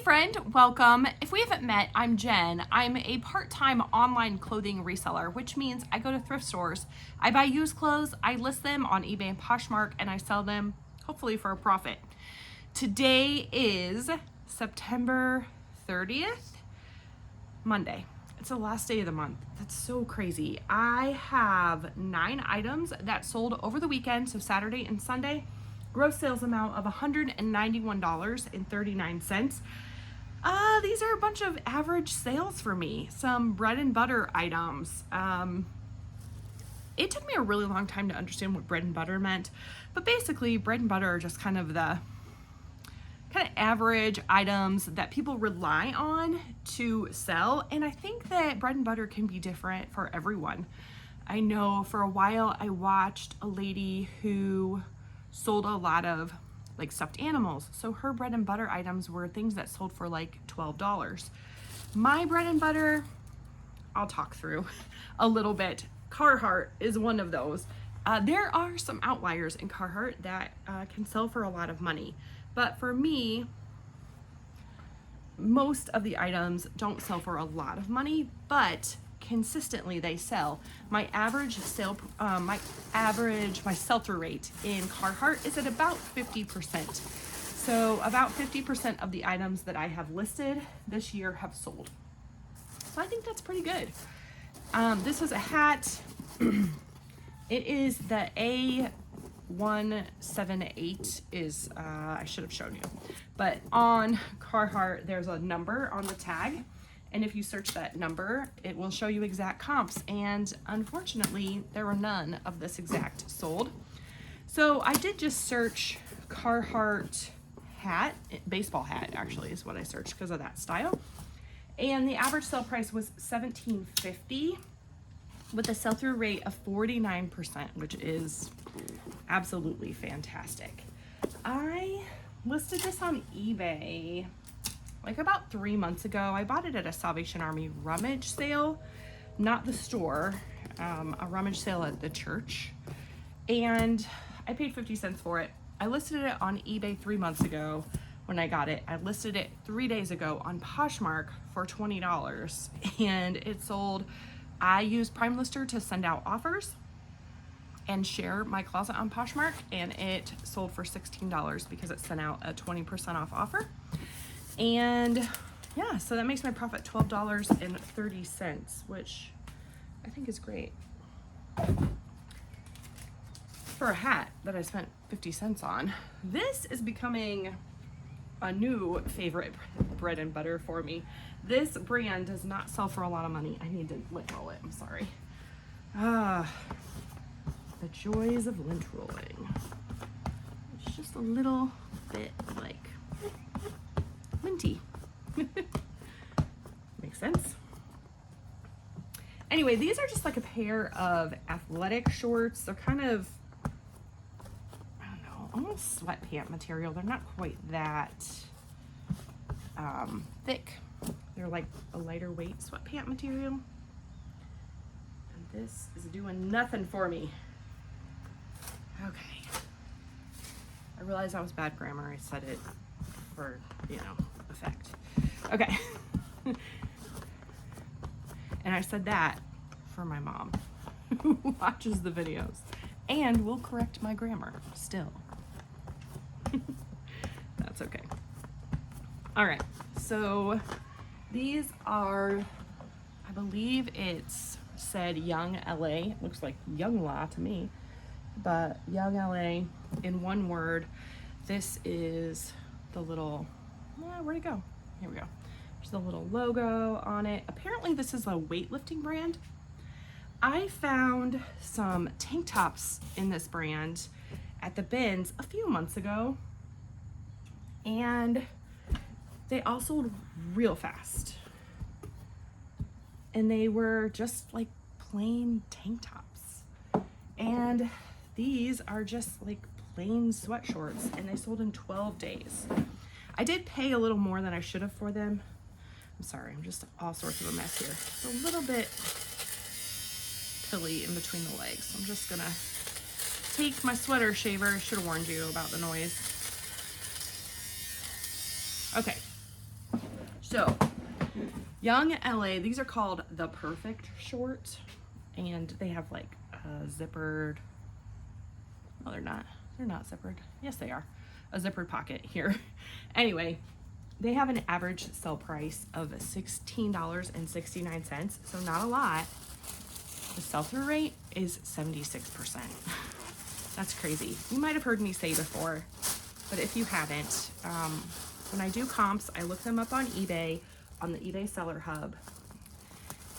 friend, welcome. If we haven't met, I'm Jen. I'm a part-time online clothing reseller, which means I go to thrift stores. I buy used clothes, I list them on eBay and Poshmark, and I sell them, hopefully for a profit. Today is September 30th, Monday. It's the last day of the month. That's so crazy. I have 9 items that sold over the weekend, so Saturday and Sunday. Gross sales amount of $191.39. These are a bunch of average sales for me. Some bread and butter items. It took me a really long time to understand what bread and butter meant, but basically bread and butter are just kind of the average items that people rely on to sell. And I think that bread and butter can be different for everyone. I know for a while I watched a lady who sold a lot of like stuffed animals. So her bread and butter items were things that sold for like $12. My bread and butter, I'll talk through a little bit. Carhartt is one of those. There are some outliers in Carhartt that can sell for a lot of money. But for me, most of the items don't sell for a lot of money, but consistently they sell. My sell-through rate in Carhartt is at about 50%. So about 50% of the items that I have listed this year have sold. So I think that's pretty good. This is a hat. It is the A178 is, I should have shown you, but on Carhartt, there's a number on the tag. And if you search that number, it will show you exact comps. And unfortunately, there were none of this exact sold. So I did just search Carhartt hat, baseball hat actually is what I searched because of that style. And the average sale price was $17.50 with a sell-through rate of 49%, which is absolutely fantastic. I listed this on eBay like about 3 months ago. I bought it at a Salvation Army rummage sale, not the store, a rummage sale at the church. And I paid 50 cents for it. I listed it on eBay 3 months ago when I got it. I listed it 3 days ago on Poshmark for $20 and it sold. I used Prime Lister to send out offers and share my closet on Poshmark, and it sold for $16 because it sent out a 20% off offer. And yeah, so that makes my profit $12.30, which I think is great for a hat that I spent 50 cents on. This is becoming a new favorite bread and butter for me. This brand does not sell for a lot of money. I need to lint roll it, I'm sorry. The joys of lint rolling. It's just a little bit like minty. Makes sense. Anyway, these are just like a pair of athletic shorts. They're kind of, I don't know, almost sweatpant material. They're not quite that thick. They're like a lighter weight sweatpant material. And this is doing nothing for me. Okay. I realized that was bad grammar. I said it for, effect. Okay. And I said that for my mom who watches the videos and will correct my grammar still. That's okay. All right. So these are, I believe it's said Young LA. Looks like Young La to me, but Young LA in one word. This is the little, where'd it go? Here we go. There's the little logo on it. Apparently this is a weightlifting brand. I found some tank tops in this brand at the bins a few months ago, and they all sold real fast. And they were just like plain tank tops. And these are just like plain sweat shorts, and they sold in 12 days. I did pay a little more than I should have for them. I'm sorry, I'm just all sorts of a mess here. It's a little bit pilly in between the legs. So I'm just gonna take my sweater shaver. I should have warned you about the noise. Okay, So, Young LA, these are called the Perfect Short, and they have like a zippered, oh, they're not zippered. Yes, they are. A zippered pocket here. Anyway, they have an average sell price of $16.69, so not a lot. The sell-through rate is 76%. That's crazy. You might have heard me say before, but if you haven't, when I do comps, I look them up on eBay, on the eBay Seller Hub,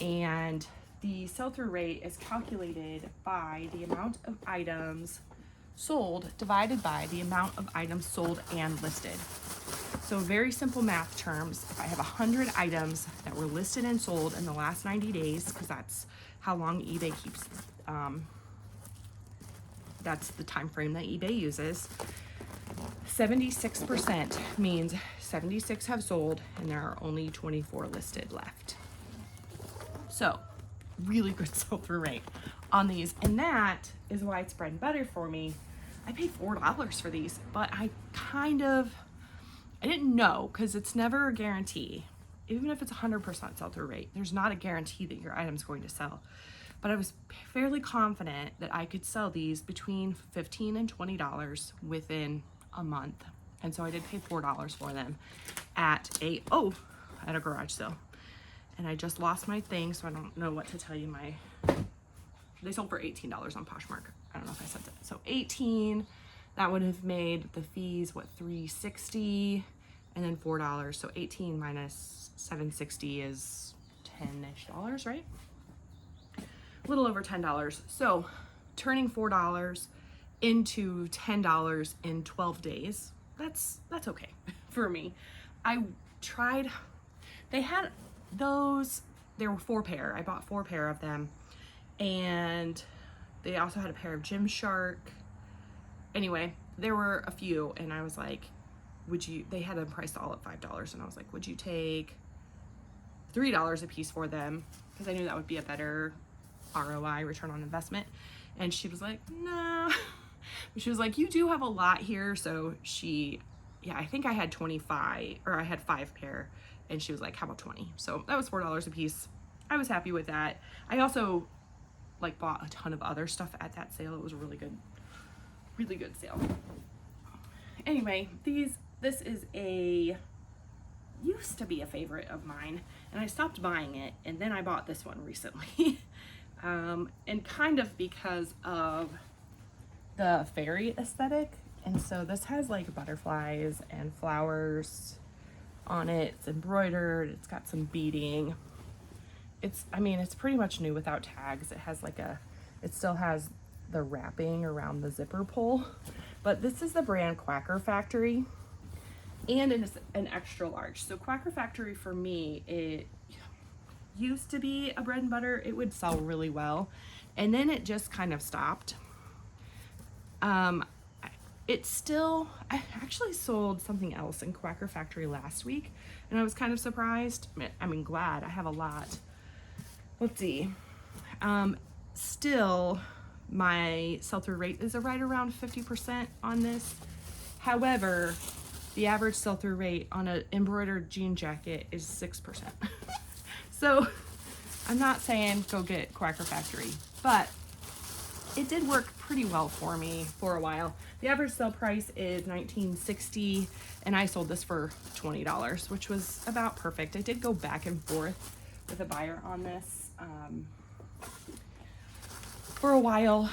and the sell-through rate is calculated by the amount of items sold divided by the amount of items sold and listed. So very simple math terms, if I have 100 items that were listed and sold in the last 90 days, because that's how long eBay keeps, that's the time frame that eBay uses, 76% means 76 have sold and there are only 24 listed left. So really good sell-through rate on these, and that is why it's bread and butter for me. I paid $4 for these, but I didn't know, because it's never a guarantee. Even if it's 100% sell-through rate, there's not a guarantee that your item's going to sell. But I was fairly confident that I could sell these between $15 and $20 within a month. And so I did pay $4 for them at a garage sale. And I just lost my thing, so I don't know what to tell you. They sold for $18 on Poshmark. I don't know if I said that. So 18, that would have made the fees, what, $3.60, and then $4. So 18 minus $7.60 is $10-ish, right? A little over $10. So turning $4 into $10 in 12 days, that's okay for me. I tried, they had those, there were 4 pair. I bought 4 pair of them, and they also had a pair of Gymshark. Anyway, there were a few, and I was like, they had them priced all at $5, and I was like, would you take $3 a piece for them? Because I knew that would be a better ROI, return on investment. And she was like, no. She was like, you do have a lot here. So I think I had 25, or I had 5 pair, and she was like, how about 20? So that was $4 a piece. I was happy with that. I also like bought a ton of other stuff at that sale. It was a really good sale. Anyway, this is used to be a favorite of mine, and I stopped buying it, and then I bought this one recently. And kind of because of the fairy aesthetic. And so this has like butterflies and flowers on it. It's embroidered. It's got some beading. It's pretty much new without tags. It still has the wrapping around the zipper pull. But this is the brand Quacker Factory, and it is an extra large. So Quacker Factory, for me, it used to be a bread and butter. It would sell really well, and then it just kind of stopped. I actually sold something else in Quacker Factory last week, and I was kind of surprised. Glad. I have a lot. Let's see. Still, my sell-through rate is right around 50% on this. However, the average sell-through rate on an embroidered jean jacket is 6%. So I'm not saying go get Quacker Factory, but it did work pretty well for me for a while. The average sale price is $19.60, and I sold this for $20, which was about perfect. I did go back and forth with a buyer on this for a while,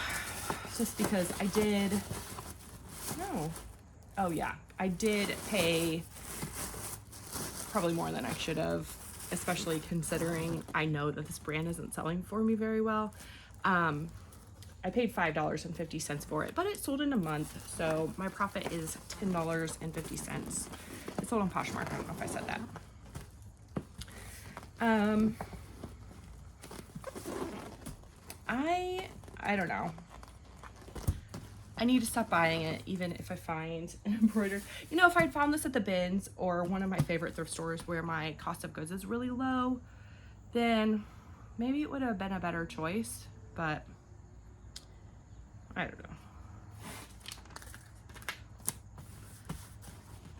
just because I did pay probably more than I should have, especially considering I know that this brand isn't selling for me very well. I paid $5.50 for it, but it sold in a month, so my profit is $10.50. It sold on Poshmark. I don't know if I said that. I don't know. I need to stop buying it, even if I find an embroidered. If I'd found this at the bins or one of my favorite thrift stores where my cost of goods is really low, then maybe it would have been a better choice, but I don't know.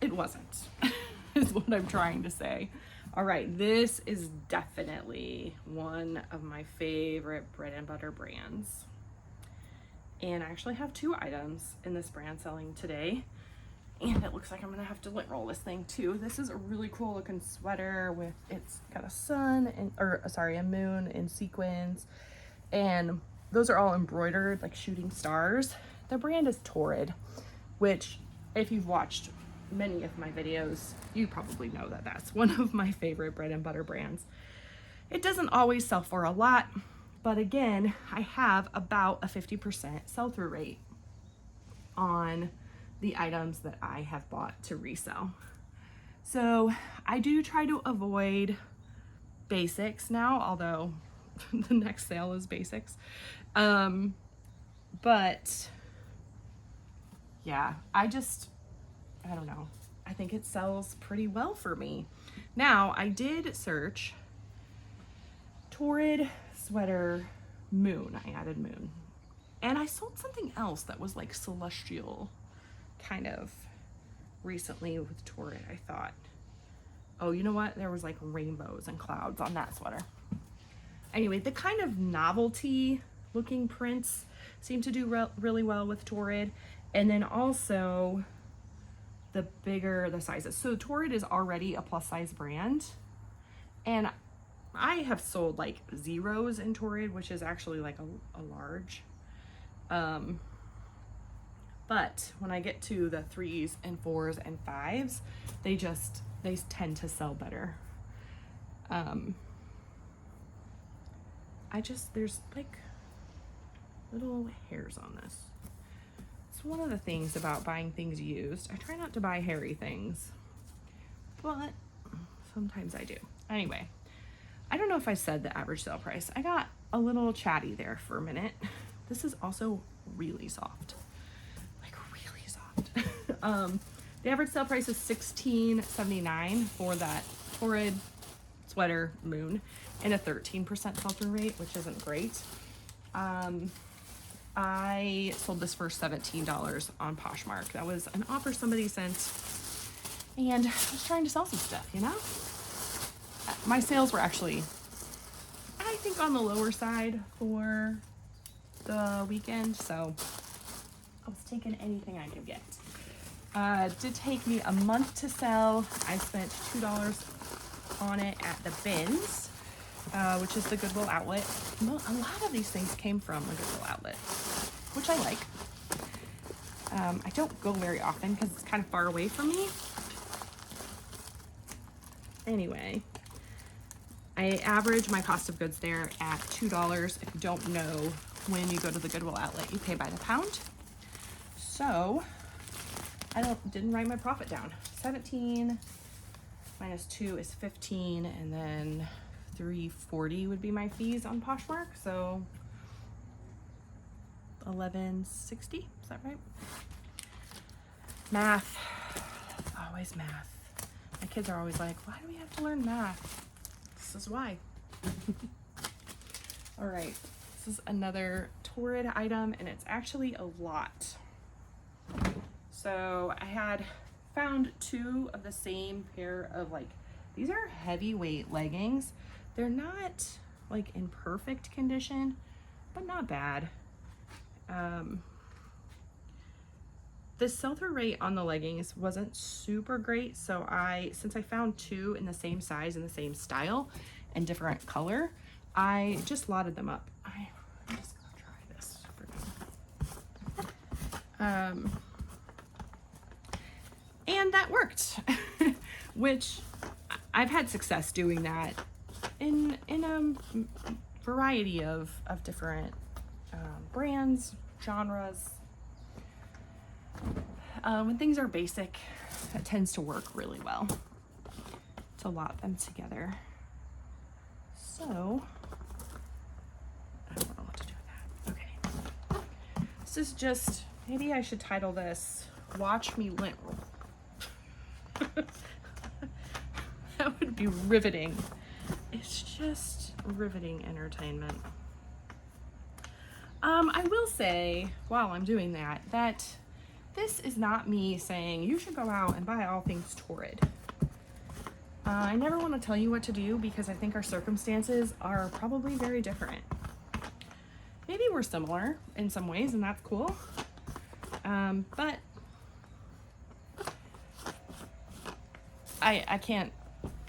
It wasn't, is what I'm trying to say. All right, this is definitely one of my favorite bread and butter brands. And I actually have 2 items in this brand selling today. And it looks like I'm gonna have to lint roll this thing too. This is a really cool looking sweater with, it's got a sun and, or sorry, a moon in sequins. And those are all embroidered like shooting stars. The brand is Torrid, which if you've watched many of my videos, you probably know that that's one of my favorite bread and butter brands. It doesn't always sell for a lot, but again, I have about a 50% sell-through rate on the items that I have bought to resell. So I do try to avoid basics now, although the next sale is basics. But yeah, I don't know. I think it sells pretty well for me. Now, I did search Torrid sweater moon. I added moon. And I sold something else that was like celestial kind of recently with Torrid. I thought, oh, you know what? There was like rainbows and clouds on that sweater. Anyway, the kind of novelty looking prints seem to do really well with Torrid. And then also the bigger the sizes. So Torrid is already a plus size brand. And I have sold like zeros in Torrid, which is actually like a large. But when I get to the 3s and 4s and 5s, they tend to sell better. There's like little hairs on this. It's one of the things about buying things used. I try not to buy hairy things, but sometimes I do. Anyway, I don't know if I said the average sale price. I got a little chatty there for a minute. This is also really soft. The average sale price is $16.79 for that Torrid sweater moon, and a 13% sell-through rate, which isn't great. I sold this for $17 on Poshmark. That was an offer somebody sent, and I was trying to sell some stuff, you know? My sales were actually, I think, on the lower side for the weekend, so I was taking anything I could get. It did take me a month to sell. I spent $2 on it at the bins, which is the Goodwill outlet. A lot of these things came from the Goodwill outlet, which I like. I don't go very often because it's kind of far away from me. Anyway, I average my cost of goods there at $2. If you don't know, when you go to the Goodwill outlet, you pay by the pound. So I didn't write my profit down. 17 minus 2 is 15, and then $3.40 would be my fees on Poshmark. So $11.60, is that right? Math, always math. My kids are always like, why do we have to learn math? This is why. All right, this is another Torrid item, and it's actually a lot. So I had found 2 of the same pair of, like, these are heavyweight leggings. They're not like in perfect condition, but not bad. The sell-through rate on the leggings wasn't super great, so since I found 2 in the same size and the same style and different color, I just lotted them up. I'm just gonna try this for now. And that worked, which I've had success doing that in a variety of different brands, genres. When things are basic, that tends to work really well to lot them together. So I don't know what to do with that. Okay, this is just, maybe I should title this "Watch Me Lint Roll." That would be riveting. It's just riveting entertainment. I will say, while I'm doing that this is not me saying you should go out and buy all things Torrid. I never want to tell you what to do because I think our circumstances are probably very different. Maybe we're similar in some ways, and that's cool. But I can't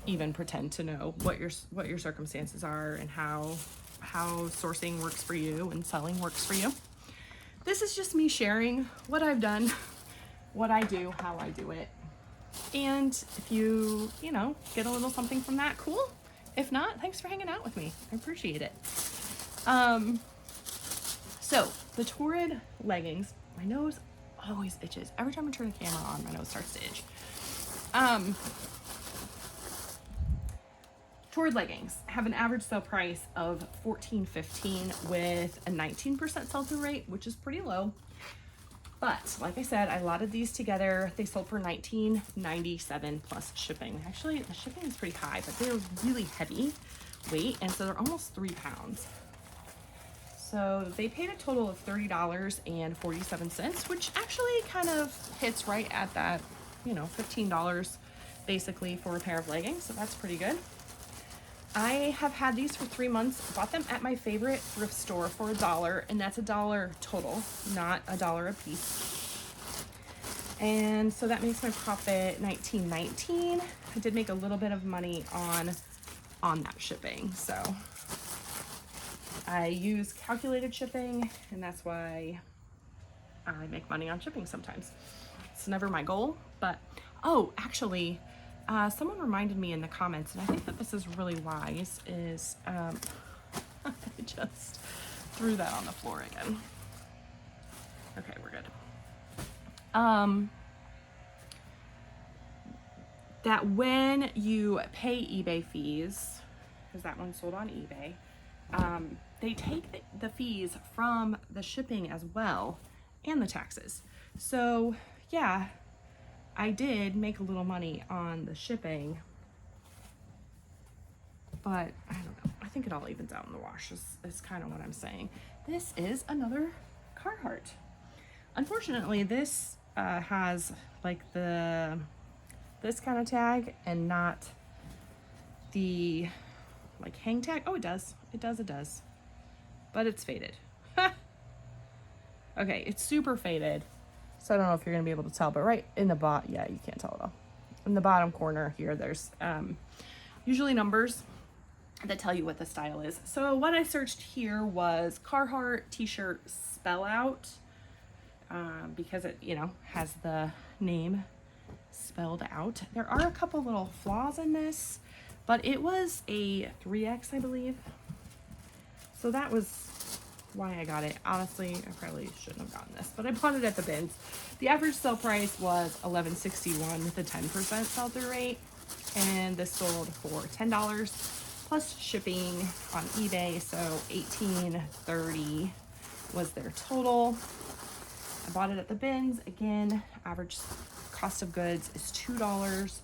even pretend to know what your circumstances are and how sourcing works for you and selling works for you. This is just me sharing what I've done, what I do, how I do it. And if you get a little something from that, cool. If not, thanks for hanging out with me. I appreciate it. So the Torrid leggings, my nose always itches. Every time I turn the camera on, my nose starts to itch. Torrid leggings have an average sale price of $14.15 with a 19% sell-through rate, which is pretty low. But like I said, I lotted these together. They sold for $19.97 plus shipping. Actually, the shipping is pretty high, but they're really heavy weight, and so they're almost 3 pounds. So they paid a total of $30.47, which actually kind of hits right at that, $15 basically for a pair of leggings. So that's pretty good. I have had these for 3 months, bought them at my favorite thrift store for $1, and that's $1 total, not $1 a piece. And so that makes my profit $19.19. I did make a little bit of money on that shipping. So I use calculated shipping, and that's why I make money on shipping sometimes. It's never my goal, but actually, someone reminded me in the comments, and I think that this is really wise, is I just threw that on the floor again. Okay, we're good. That when you pay eBay fees, because that one sold on eBay, they take the fees from the shipping as well, and the taxes. So yeah, I did make a little money on the shipping, but I don't know. I think it all evens out in the wash is kind of what I'm saying. This is another Carhartt. Unfortunately, this has like this kind of tag and not the like hang tag. Oh, it does. It does. But it's faded. Okay, it's super faded. So I don't know if you're going to be able to tell, but right in the bottom, yeah, you can't tell at all. In the bottom corner here, there's usually numbers that tell you what the style is. So what I searched here was Carhartt t-shirt spell out, because it, has the name spelled out. There are a couple little flaws in this, but it was a 3X, I believe. So that was why I got it. Honestly, I probably shouldn't have gotten this, but I bought it at the bins. The average sale price was $11.61 with a 10% sell-through rate, and this sold for $10 plus shipping on eBay, so $18.30 was their total. I bought it at the bins. Again, average cost of goods is $2,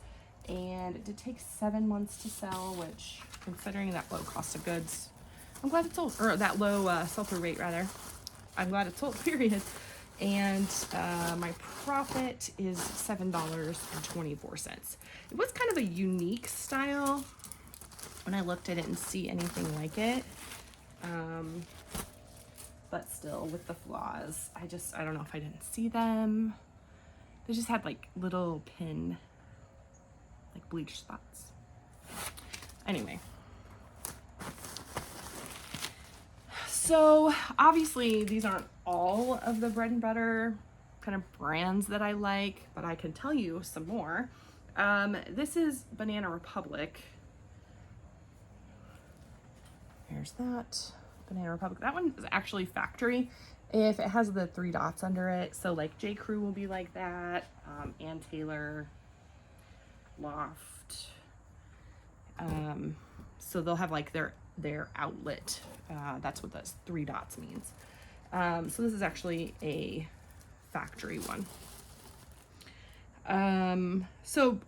and it did take 7 months to sell, which, considering that low cost of goods, I'm glad it sold, or that low sell-through rate rather. I'm glad it sold, period. And my profit is $7.24. It was kind of a unique style when I looked at it and see anything like it. But still, with the flaws, I don't know if I didn't see them. They just had like little pin, like bleach spots. Anyway. So obviously these aren't all of the bread and butter kind of brands that I like, but I can tell you some more. This is Banana Republic. There's that, Banana Republic. That one is actually factory if it has the 3 dots under it. So like J. Crew will be like that, Ann Taylor, Loft. So they'll have like their outlet. That's what those 3 dots means. So this is actually a factory one. So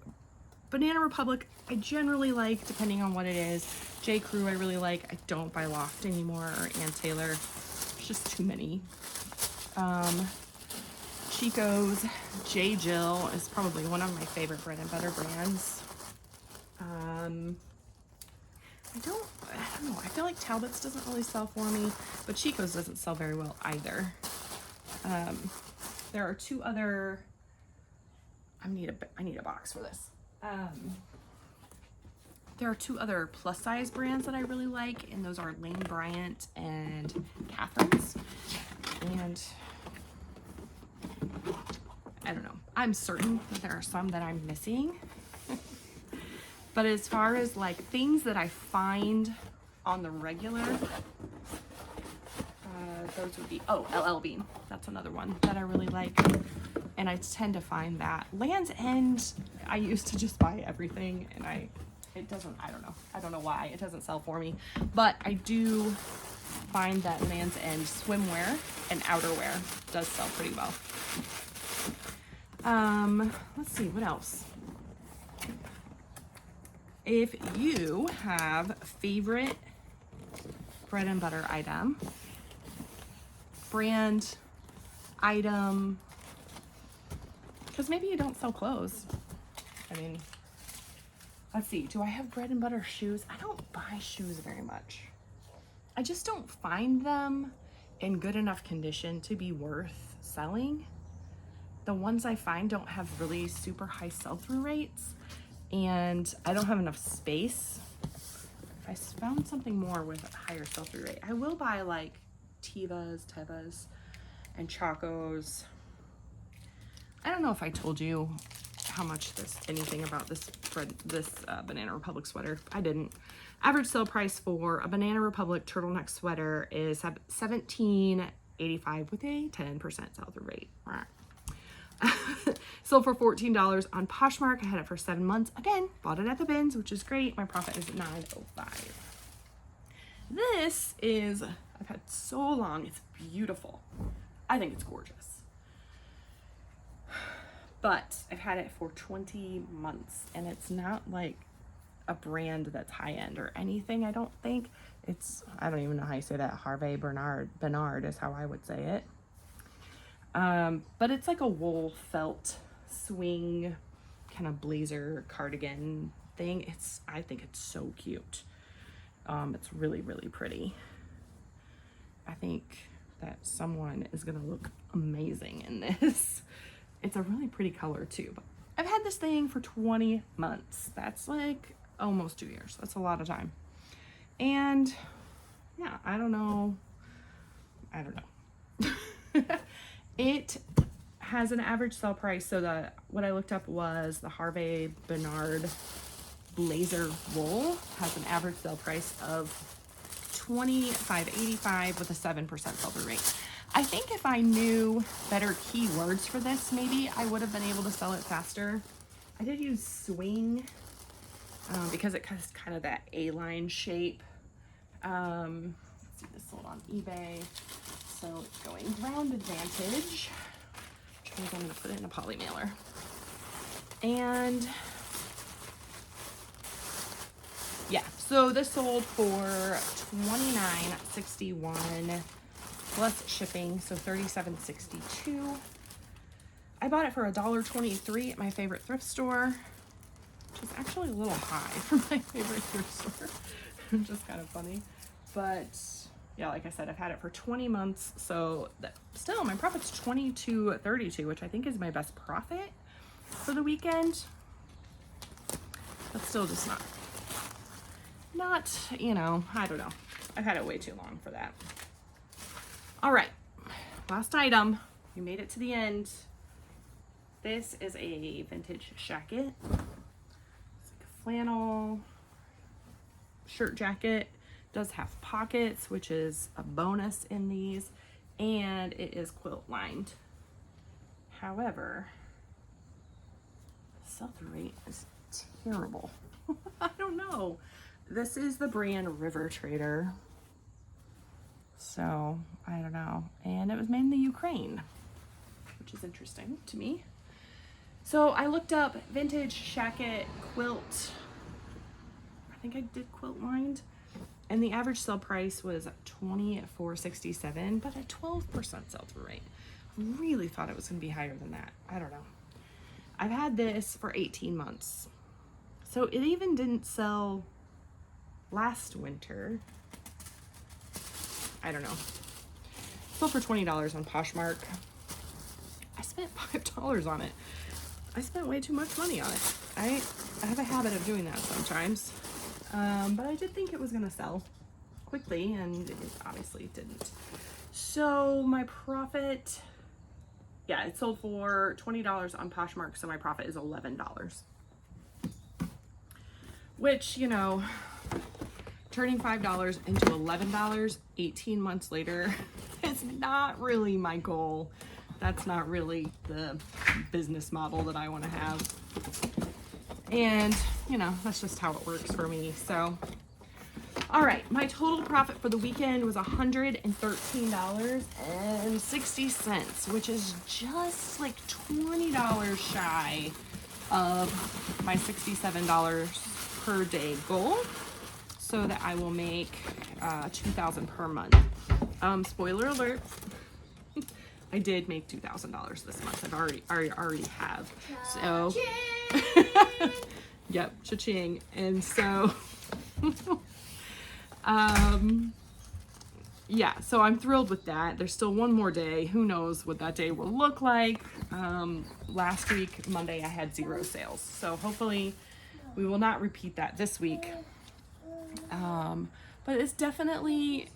Banana Republic, I generally like, depending on what it is. J. Crew, I really like. I don't buy Loft anymore, or Ann Taylor. There's just too many. Chico's, J. Jill is probably one of my favorite bread and butter brands. I don't know. I feel like Talbot's doesn't really sell for me, but Chico's doesn't sell very well either. There are two other, I need a box for this. There are two other plus size brands that I really like, and those are Lane Bryant and Catherine's. And I don't know. I'm certain that there are some that I'm missing. But as far as like things that I find on the regular, those would be, oh, LL Bean. That's another one that I really like. And I tend to find that. Land's End, I used to just buy everything, and it doesn't, I don't know why. It doesn't sell for me. But I do find that Land's End swimwear and outerwear does sell pretty well. Let's see, what else? If you have a favorite bread and butter item, brand, item, because maybe you don't sell clothes. I mean, let's see, do I have bread and butter shoes? I don't buy shoes very much. I just don't find them in good enough condition to be worth selling. The ones I find don't have really super high sell-through rates, and I don't have enough space. If I found something more with a higher sell-through rate, I will buy like Tevas, and Chacos. I don't know if I told you how much anything about this Banana Republic sweater. I didn't. Average sale price for a Banana Republic turtleneck sweater is $17.85 with a 10% sell-through rate. Sold for $14 on Poshmark. I had it for 7 months. Again, bought it at the bins, which is great. My profit is $9.05. This is, I've had so long. It's beautiful. I think it's gorgeous. But I've had it for 20 months, and it's not like a brand that's high-end or anything, I don't think. It's, I don't even know how you say that. Harvey Bernard is how I would say it. But it's like a wool felt swing kind of blazer cardigan thing. I think it's so cute. It's really, really pretty. I think that someone is gonna look amazing in this. It's a really pretty color too. But I've had this thing for 20 months. That's like almost 2 years. That's a lot of time. And yeah, I don't know. It has an average sell price. So what I looked up was the Harvey Bernard blazer wool has an average sell price of $25.85 with a 7% sell-through rate. I think if I knew better keywords for this, maybe I would have been able to sell it faster. I did use swing because it has kind of that A-line shape. Let's see, this sold on eBay. So it's going Ground Advantage, which means I'm going to put it in a poly mailer. And yeah, so this sold for $29.61 plus shipping, so $37.62. I bought it for $1.23 at my favorite thrift store, which is actually a little high for my favorite thrift store, which is kind of funny. But yeah, like I said, I've had it for 20 months, so still my profit's $22.32, which I think is my best profit for the weekend. But still just not, you know, I don't know. I've had it way too long for that. All right, last item. We made it to the end. This is a vintage jacket. It's like a flannel shirt jacket. Does have pockets, which is a bonus in these, and it is quilt lined. However, the sell-through rate is terrible. I don't know. This is the brand River Trader. So, I don't know. And it was made in the Ukraine, which is interesting to me. So, I looked up vintage jacket quilt. I think I did quilt lined. And the average sell price was $24.67, but a 12% sell-through rate. I really thought it was going to be higher than that. I don't know. I've had this for 18 months. So it even didn't sell last winter. I don't know. Sold for $20 on Poshmark. I spent $5 on it. I spent way too much money on it. I have a habit of doing that sometimes. But I did think it was gonna sell quickly, and it obviously didn't. So my profit, yeah, it sold for $20 on Poshmark, so my profit is $11. Which, you know, turning $5 into $11 18 months later is not really my goal. That's not really the business model that I want to have. And, you know, that's just how it works for me. So, all right, my total profit for the weekend was $113.60, which is just like $20 shy of my $67 per day goal, so that I will make $2,000 per month. Spoiler alert, I did make $2,000 this month. I already have. So, yep, cha-ching. And so, yeah, so I'm thrilled with that. There's still one more day. Who knows what that day will look like. Last week, Monday, I had 0 sales. So hopefully we will not repeat that this week. But it's definitely,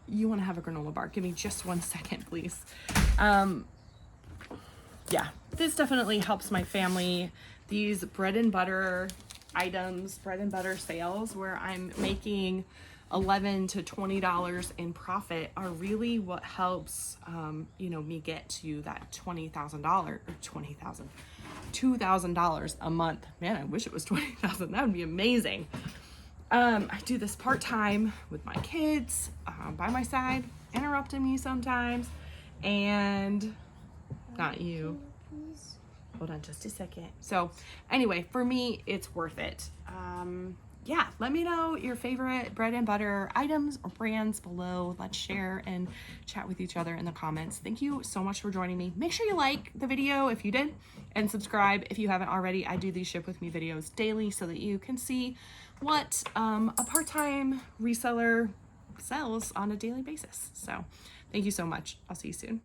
you want to have a granola bar. Give me just 1 second, please. Yeah, this definitely helps my family. These bread and butter items, bread and butter sales, where I'm making $11 to $20 in profit, are really what helps, you know, me get to that $2,000 a month. Man, I wish it was $20,000. That would be amazing. I do this part-time with my kids by my side, interrupting me sometimes, and not you. Hold on just a second. So anyway, for me, it's worth it. Yeah, let me know your favorite bread and butter items or brands below. Let's share and chat with each other in the comments. Thank you so much for joining me. Make sure you like the video if you did, and subscribe if you haven't already. I do these ship with me videos daily so that you can see what a part-time reseller sells on a daily basis. So thank you so much. I'll see you soon.